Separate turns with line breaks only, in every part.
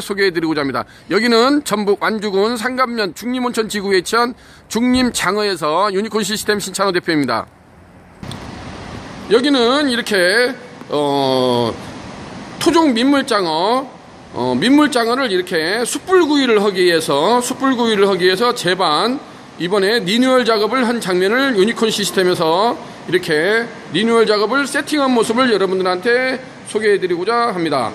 소개해드리고자 합니다. 여기는 전북 완주군 상감면 중림온천 지구에 위치한 중림장어에서 유니콘 시스템 신찬호 대표입니다. 여기는 이렇게 토종 민물장어 민물장어를 이렇게 숯불구이를 하기 위해서 재반 이번에 리뉴얼 작업을 한 장면을 유니콘 시스템에서 이렇게 리뉴얼 작업을 세팅한 모습을 여러분들한테 소개해드리고자 합니다.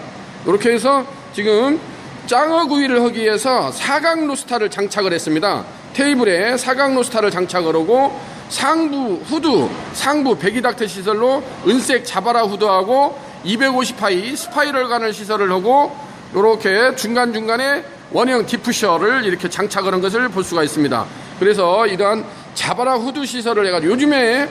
이렇게 해서 지금 장어구이를 하기 위해서 사각 로스타를 장착을 했습니다. 테이블에 사각 로스타를 장착을 하고 상부 후드, 상부 배기닥트 시설로 은색 자바라 후드하고 250파이 스파이럴 간을 시설을 하고 이렇게 중간중간에 원형 디퓨셔를 이렇게 장착을 한 것을 볼 수가 있습니다. 그래서 이러한 자바라 후드 시설을 해가지고 요즘에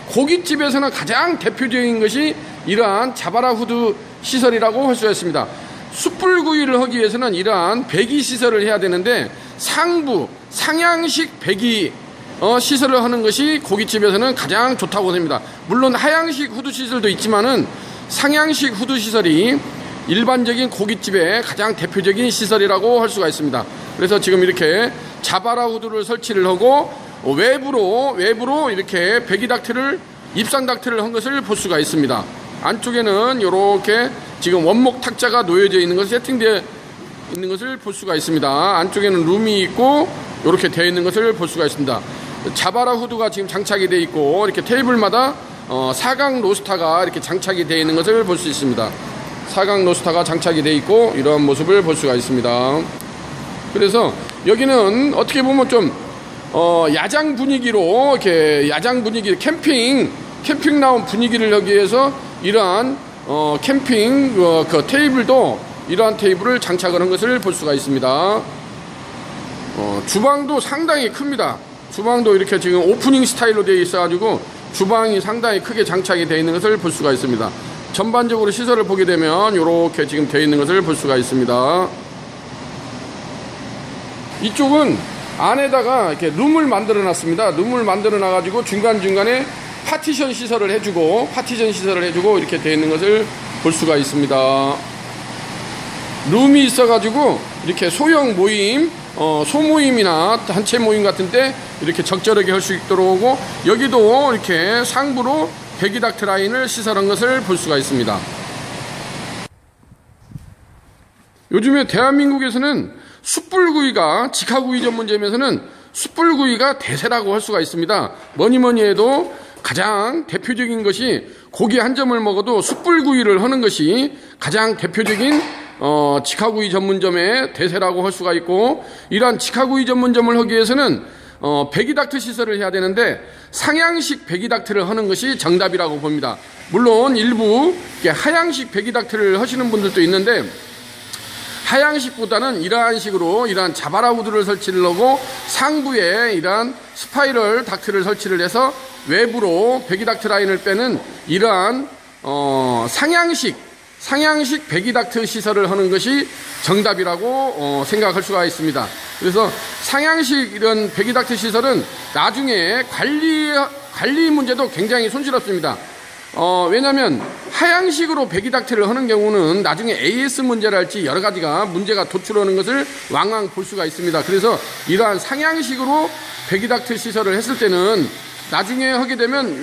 고깃집에서는 가장 대표적인 것이 이러한 자바라 후드 시설이라고 할 수가 있습니다. 숯불구이를 하기 위해서는 이러한 배기 시설을 해야 되는데 상향식 배기 시설을 하는 것이 고깃집에서는 가장 좋다고 합니다. 물론 하향식 후드 시설도 있지만은 상향식 후드 시설이 일반적인 고깃집의 가장 대표적인 시설이라고 할 수가 있습니다. 그래서 지금 이렇게 자바라 후드를 설치를 하고 외부로 이렇게 배기 닥트를 입상 닥트를 한 것을 볼 수가 있습니다. 안쪽에는 이렇게 지금 원목 탁자가 놓여져 있는 것이 세팅되어 있는 것을 볼 수가 있습니다. 안쪽에는 룸이 있고 이렇게 되어 있는 것을 볼 수가 있습니다. 자바라 후드가 지금 장착이 되어 있고 이렇게 테이블마다 사각 로스타가 이렇게 장착이 되어 있는 것을 볼 수 있습니다. 사각 로스타가 장착이 되어 있고 이러한 모습을 볼 수가 있습니다. 그래서 여기는 어떻게 보면 좀 야장 분위기로 이렇게 야장 분위기 캠핑 나온 분위기를 하기 위해서 이러한 캠핑 그 테이블도 이러한 테이블을 장착을 한 것을 볼 수가 있습니다. 주방도 상당히 큽니다. 주방도 이렇게 지금 오프닝 스타일로 되어 있어가지고 주방이 상당히 크게 장착이 되어 있는 것을 볼 수가 있습니다. 전반적으로 시설을 보게 되면 이렇게 지금 되어 있는 것을 볼 수가 있습니다. 이쪽은 안에다가 이렇게 룸을 만들어 놨습니다. 룸을 만들어 놔가지고 중간중간에 파티션 시설을 해주고 이렇게 되어 있는 것을 볼 수가 있습니다. 룸이 있어가지고 이렇게 소형 모임, 소모임이나 단체 모임 같은데 이렇게 적절하게 할 수 있도록 하고 여기도 이렇게 상부로 배기닥트 라인을 시설한 것을 볼 수가 있습니다. 요즘에 대한민국에서는 숯불구이가 직화구이 전문점에서는 숯불구이가 대세라고 할 수가 있습니다. 뭐니 해도 가장 대표적인 것이 고기 한 점을 먹어도 숯불구이를 하는 것이 가장 대표적인 직화구이 전문점의 대세라고 할 수가 있고 이러한 직화구이 전문점을 하기 위해서는 배기닥트 시설을 해야 되는데 상향식 배기닥트를 하는 것이 정답이라고 봅니다. 물론 일부 하향식 배기닥트를 하시는 분들도 있는데 하향식보다는 이러한 식으로 이러한 자바라 후드를 설치를 하고 상부에 이러한 스파이럴 닥트를 설치를 해서 외부로 배기닥트 라인을 빼는 이러한 상향식 배기닥트 시설을 하는 것이 정답이라고 생각할 수가 있습니다. 그래서 상향식 이런 배기닥트 시설은 나중에 관리 문제도 굉장히 손실없습니다. 왜냐하면 하향식으로 배기닥트를 하는 경우는 나중에 AS 문제랄지 여러 가지가 문제가 도출하는 것을 왕왕 볼 수가 있습니다. 그래서 이러한 상향식으로 배기닥트 시설을 했을 때는 나중에 하게 되면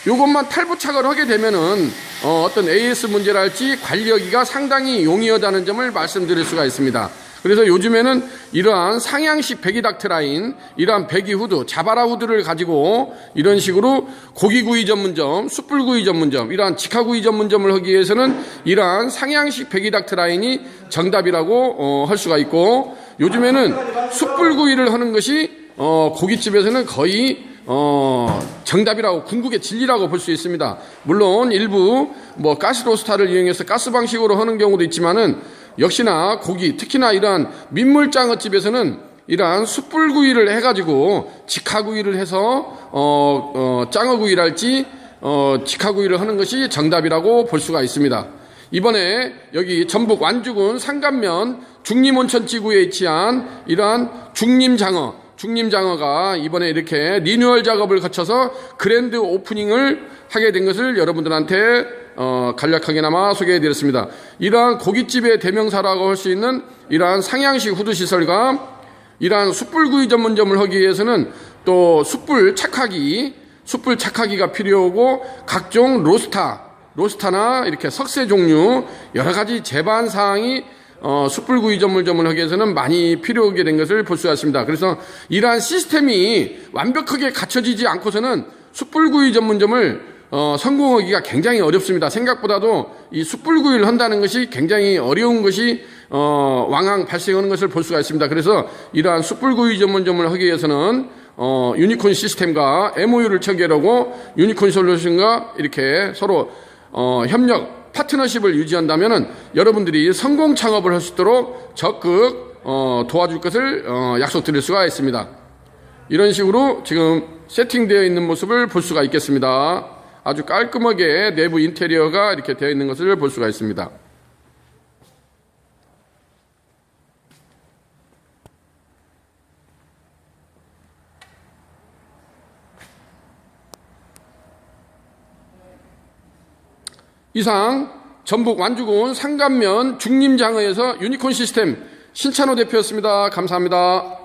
요것만 탈부착을 하게 되면은 어떤 AS 문제랄지 관리하기가 상당히 용이하다는 점을 말씀드릴 수가 있습니다. 그래서 요즘에는 이러한 상향식 배기닥트 라인, 이러한 배기 후드, 자바라 후드를 가지고 이런 식으로 고기구이 전문점, 숯불구이 전문점, 이러한 직화구이 전문점을 하기 위해서는 이러한 상향식 배기닥트 라인이 정답이라고 할 수가 있고 요즘에는 숯불구이를 하는 것이 고깃집에서는 거의 정답이라고 궁극의 진리라고 볼 수 있습니다. 물론 일부 가스로스타를 이용해서 가스 방식으로 하는 경우도 있지만은 역시나 고기 특히나 이러한 민물장어집에서는 이러한 숯불구이를 해가지고 직화구이를 해서 장어구이랄지 직화구이를 하는 것이 정답이라고 볼 수가 있습니다. 이번에 여기 전북 완주군 상감면 중림온천 지구에 위치한 이러한 중림장어가 이번에 이렇게 리뉴얼 작업을 거쳐서 그랜드 오프닝을 하게 된 것을 여러분들한테 간략하게나마 소개해드렸습니다. 이러한 고깃집의 대명사라고 할 수 있는 이러한 상향식 후드 시설과 이러한 숯불구이 전문점을 하기 위해서는 또 숯불 착하기가 필요하고 각종 로스타나 이렇게 석쇠 종류 여러 가지 제반 사항이 숯불구이 전문점을 하기 위해서는 많이 필요하게 된 것을 볼 수가 있습니다. 그래서 이러한 시스템이 완벽하게 갖춰지지 않고서는 숯불구이 전문점을 성공하기가 굉장히 어렵습니다. 생각보다도 이 숯불구이를 한다는 것이 굉장히 어려운 것이 왕왕 발생하는 것을 볼 수가 있습니다. 그래서 이러한 숯불구이 전문점을 하기 위해서는 유니콘 시스템과 MOU를 체결하고 유니콘 솔루션과 이렇게 서로 협력 파트너십을 유지한다면은 여러분들이 성공 창업을 할 수 있도록 적극 도와줄 것을 약속드릴 수가 있습니다. 이런 식으로 지금 세팅되어 있는 모습을 볼 수가 있겠습니다. 아주 깔끔하게 내부 인테리어가 이렇게 되어 있는 것을 볼 수가 있습니다. 이상 전북 완주군 상간면 중림장어에서 유니콘 시스템 신찬호 대표였습니다. 감사합니다.